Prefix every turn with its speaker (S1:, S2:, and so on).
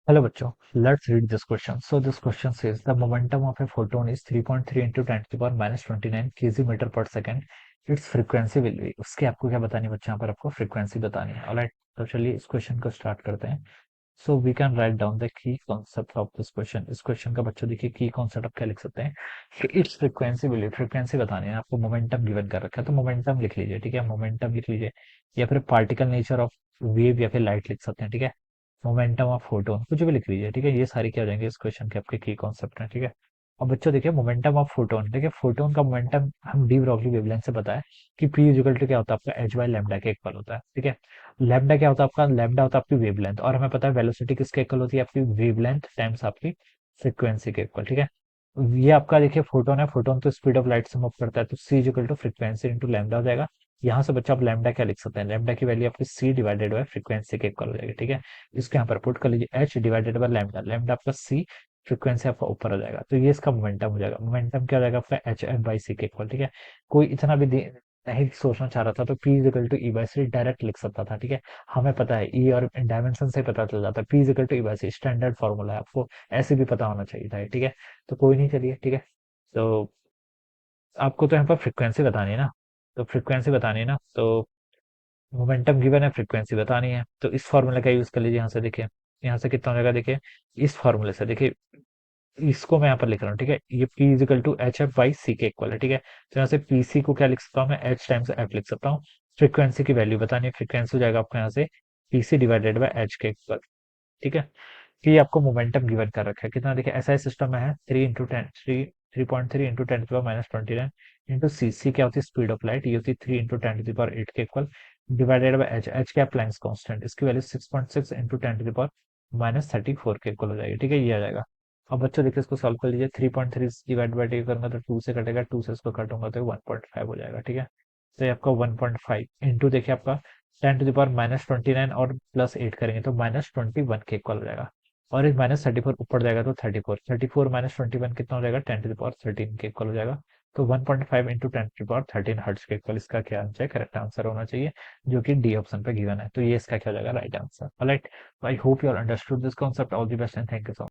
S1: Hello bachcho, let's read this question. So this question says the momentum of a photon is 3.3 into 10 to the power minus 29 kg meter per second. Its frequency will be। उसकी आपको क्या बतानी है बच्चे, यहाँ पर आपको frequency बतानी है। ऑलराइट, तो चलिए इस क्वेश्चन को स्टार्ट करते हैं। So we can write down the key concept of this question. इस क्वेश्चन का बच्चों देखिए की कॉन्सेप्ट आप क्या लिख सकते हैं कि it's frequency will be, frequency बतानी है आपको। मोमेंटम गिवन कर रखा है तो मोमेंटम लिख लीजिए, ठीक है, मोमेंटम लिख लीजिए, या फिर पार्टिकल नेचर ऑफ वेव या फिर लाइट लिख सकते हैं, ठीक है। मोमेंटम ऑफ फोटोन कुछ भी लिख लीजिए, ठीक है। ये सारी क्या हो जाएंगे इस क्वेश्चन के आपके की कॉन्सेप्ट हैं, ठीक है। अब बच्चों देखिए मोमेंटम ऑफ फोटोन, देखिए फोटोन का मोमेंटम हम डी ब्रॉगली वेवलेंथ से पता है कि पी इक्वल टू क्या होता है आपका एच बाई लैम्डा के इक्वल होता है, ठीक है। लैम्डा क्या होता है आपका, लैम्डा होता है आपकी वेवलेंथ, और हमें पता है वेलोसिटी किसके इक्वल होती है, आपकी वेवलेंथ टाइम्स आपकी फ्रीक्वेंसी के इक्वल, ठीक है। ये आपका देखिए फोटोन है, फोटोन तो स्पीड ऑफ लाइट से मूव करता है, तो C equal to frequency into lambda हो जाएगा। यहाँ से बच्चा आप लैम्डा क्या लिख सकते हैं, लैम्डा की वैल्यू आपकी सी डिवाइडेड बाय फ्रीक्वेंसी के इक्वल हो जाएगी, ठीक है। इसको यहाँ पर पुट कर लीजिए, H divided by lambda, lambda आपका सी, फ्रीक्वेंसी आपका ऊपर हो जाएगा, तो ये इसका मोमेंटम हो जाएगा। मोमेंटम क्या हो जाएगा आपका एच एफ बाई सी के इक्वल, ठीक है। कोई इतना भी नहीं सोचना चाह रहा था तो P is equal to E by C direct लिख सकता था, ठीक है। हमें पता है ई और डायमेंशन से पता चल जाता है, P is equal to E by C standard formula है, आपको ऐसे भी पता होना चाहिए था, ठीक है। तो कोई नहीं, चलिए ठीक है। तो आपको तो यहाँ पर फ्रीक्वेंसी बतानी है ना, तो फ्रीक्वेंसी बतानी है ना, तो मोमेंटम गिवन है, फ्रीक्वेंसी बतानी है, तो इस फॉर्मूले का यूज कर लीजिए। यहाँ से देखिए, यहाँ से कितना हो जाएगा, देखिए इस फॉर्मूले से, देखिए इसको मैं यहाँ पर लिख रहा हूँ, ठीक है। ये P is equal to H F by C के इक्वल है, ठीक है। तो यहाँ से पी सी को क्या लिख सकता हूँ मैं, एच टाइम्स एफ लिख सकता हूँ। फ्रीक्वेंसी की वैल्यू बतानी है, फ्रीक्वेंसी हो जाएगा आपको यहाँ से P C divided by H के इक्वल, ठीक है। कि आपको मोमेंटम गिवन कर रखा है कितना, देखिए ऐसा सिस्टम में है 3 into 10 3 3.3 into 10 to the power minus 29 into C, C क्या होती है स्पीड ऑफ लाइट, ये होती है 3 इंटू 10 टू द पावर 8 के equal, divided by H, H क्या प्लैंक्स कांस्टेंट, इसकी value 6.6 into 10 to the power minus 34 के इक्वल हो जाएगी, ठीक है। ये आ जाएगा। अब बच्चों देखिए इसको सॉल्व कर लीजिए, 3.3 डिवाइड बाई टी करूंगा तो 2 से कटेगा, 2 से इसको काटूंगा तो 1.5 हो जाएगा, ठीक है। तो ये आपका 1.5 इंटू देखिए आपका 10 टू द पावर माइनस 29 और प्लस 8 करेंगे तो -21 के इक्वल हो जाएगा। और एक -34 ऊपर जाएगा तो 34 माइनस 21 कितना हो जाएगा, 10 टू द पावर 13 के इक्वल हो जाएगा। तो 1.5 into 10 to the power 13 hertz के इक्वल इसका क्या आंसर है, करेक्ट आंसर होना चाहिए, जो कि डी ऑप्शन पे गिवन है। तो ये इसका क्या हो जाएगा, right answer. Alright, I hope you are understood this concept. All the best and thank you so much.